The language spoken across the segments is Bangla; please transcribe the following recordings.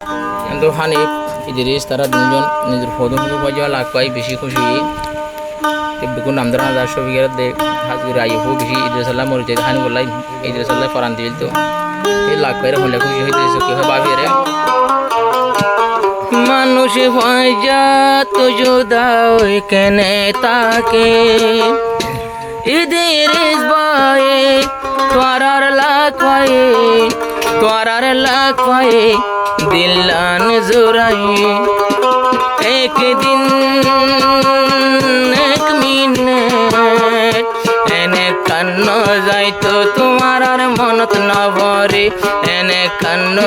কিন্তু হানিফ ইদ্রিস তারা দুজন নিজের প্রথম পর্যায়ে লাখ পাই বেশি খুশি বেগুন নামদার হাজার সবিকের দেখ হাজুর আইহু বেশি ইদ্রিস আল্লাহ মরিতে হানি বললাই ইদ্রিস আল্লাহ ফরান দিল তো এই লাখ পাইরে হলে খুশি হইতেছে কি হয় ভাবি রে মানুষ হয় যা তো জুদা ওই কেনে তাকে ইদ্রিস ভাই তোরার লাখ পাই দিলান জোরাই এক দিন এক মিনিট এনে কান্ন যাইতো তোমার আর মনত না ভরে এনে কান্ন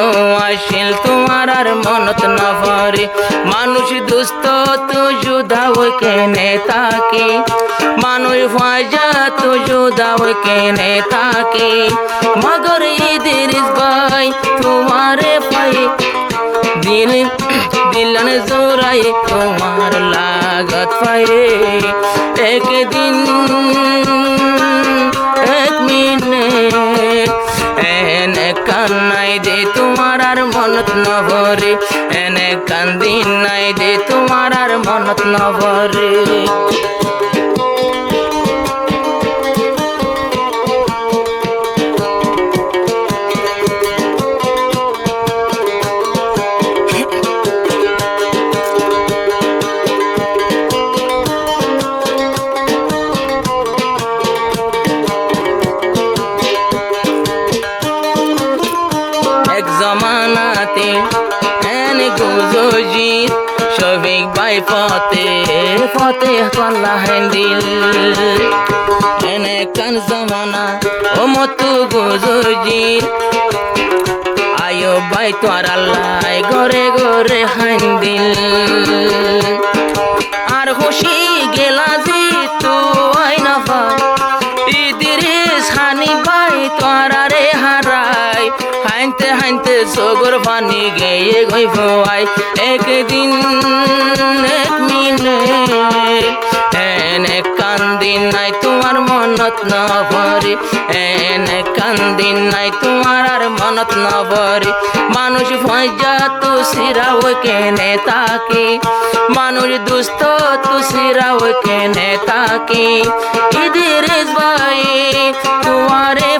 আসিল তোমার আর মনত না ভরে মানুষ দুস্থ তো জুদা ওই কেনে তাকে মানুষ ভাজা তো জুদা ওই কেনে তাকে মগর ইদ্রিস ভাই তোমারে পাই দিলান জোরাই তোমার লাগত পায়ে এক দিন এক মিনিট এনে কান্নাই দে তোমার আর মনত ন ভরে এনে কান্দি নাই দে তোমার আর মনত ন ভরে জমানাতে এনে গুজজিত শফিক ভাই ফতে কল্লা হ্যান্ডিল এনে কান জমানা ও মতো গুজজিত আয়ো ভাই তোর আল্লাহ ঘরে ঘরে হ্যান্ডিল আর খুশি গেলা যে তো আইনা ভাই ইদ্রিস হানি ভাই তোর আরে হারাই হাইনতে হাইনতে সগর পানি গেয়ে গই ভয় একদিন এক মিনিট এনে কান্দিন নাই তোমার মনত না ভরে এনে কান্দিন নাই তোমার আর মনত না ভরে মানুষ ভজা তো সিরা ওই কেনে তাকে মানুষ দুস্থ তো সিরা ওই কেনে তাকে ইদ্রিস ভাই তোমারে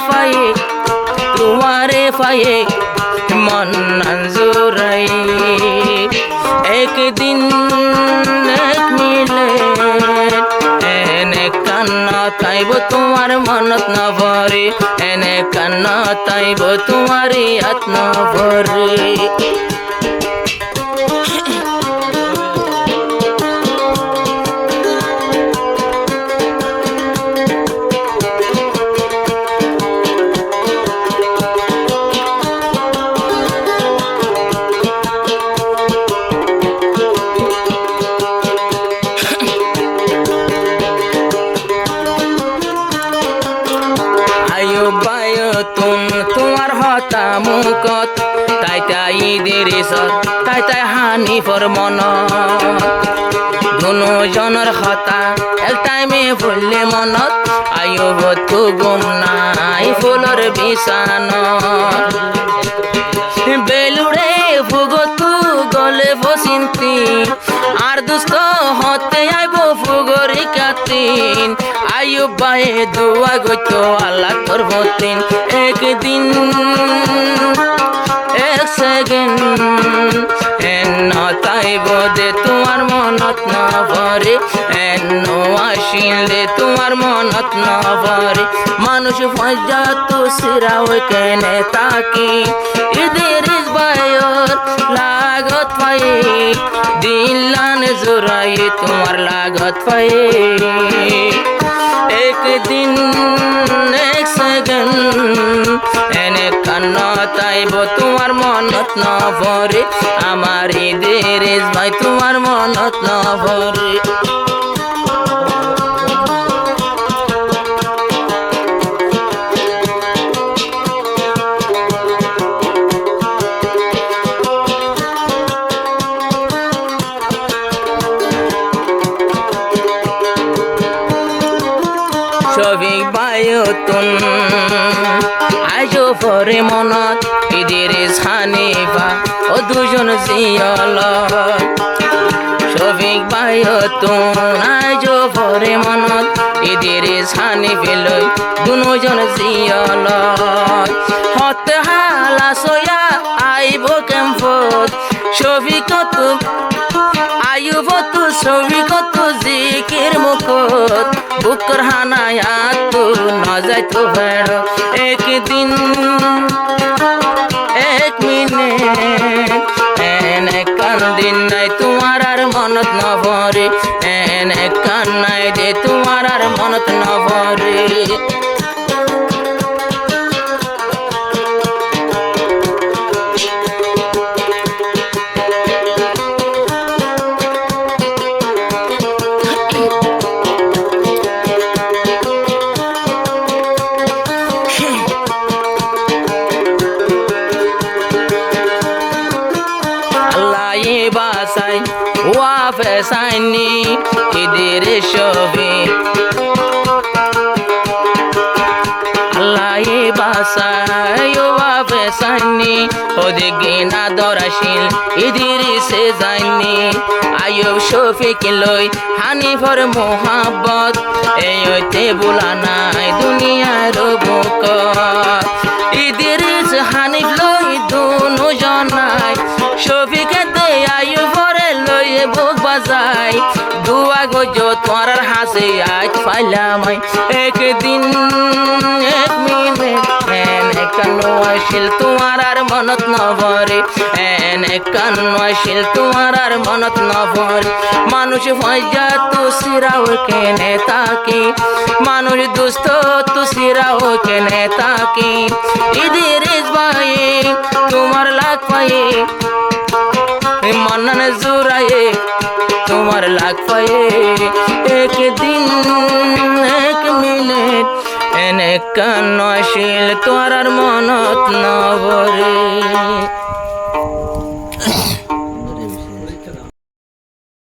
পায়ে মন জোরাই এক দিন এক মিনিট এনে কান্না তাইব তোমার মনত না ভরে এনে কান্না তাইব তোমারই আত্ম ভরে তোমার হতা মুকত তাই তাই ইদ্রিসত তাই তাই হানিফর মন দুনো জনের হতা এক টাইমে ফুললে মনত আয়ু বতু গুম নাই ফুলর বিছান বেলুড়ে ফুগতু গলে বসিন্তি আর দুস্থ হতে আইব ফুগরি কাতিন আয়ু বায়ে দুয়া গইতো আল্লাহ তোর বতিন একদিন এক সেকেন্ড এন্ন তাইব দে তোমার মনত না ভরে এন্ন আসিলে তোমার মনত না ভরে মানুষ ভজা তো সিরা ওই কেনে তাকে ইদ্রিস ভাইয়ের লাগত পায়ে দিলান জোরাই তোমার লাগত পায়ে একদিন এক সেকেন্ড এনে কান্না তাইব তোমার মনত না ভরে আমার ইদ্রিস ভাই তোমার মনত না ভরে শফিক ভাই বায়তুন আজো পরে মনত ইদিরিস হানিফা ও দুজন জিয়ল শফিক বায়তুন আজো পরে মনত ইদিরিস হানিফা লই দুজন জিয়ল হতে হালা সয়া আইব কেমফত শফিকত আয়ুবত শফিকত জিকির মুখত বুকর হানায়াত তু নজাই তো ভেড় একদিন এক মিনিট এনে কান দিন নাই তোমার আর মনত নভরে এনে কান নাই দে তোমার আর মনত নভরে বাসাই ওয়া ফেসাইনি ইদের শবে আল্লাহ বাসাই ওয়া ফেসাইনি ওদিকে না দরাশিল ইদিরিসে যাইনি আয়ুব শফিক লই হানিফর মোহাব্বত এইতে বুলা নাই দুনিয়ার বুক ইদিরিস হানিফ লই দুনো জনাই শফিকে দে আয়ুবরে লইয়ে বুক বাজাই দুয়া গজো তোমার হাসে আজ পাইলাম একদিন এক মিনিট এনে কানো আসিল তোমার আর মনত নভরে এনে কানো আসিল তোমার আর মনত নভরে মানুষ ভজা তু সিরাও কেনে তাকি মানুষ দুস্থ তু সিরাও কেনে তাকি ইদিরিস ভাই তোমার লাগ পায়ে মনন জুরায়ে তোমার লাগ পায়ে একদিন এক মিনিট এনে কান আসিল তোমার আর মনত নভরে।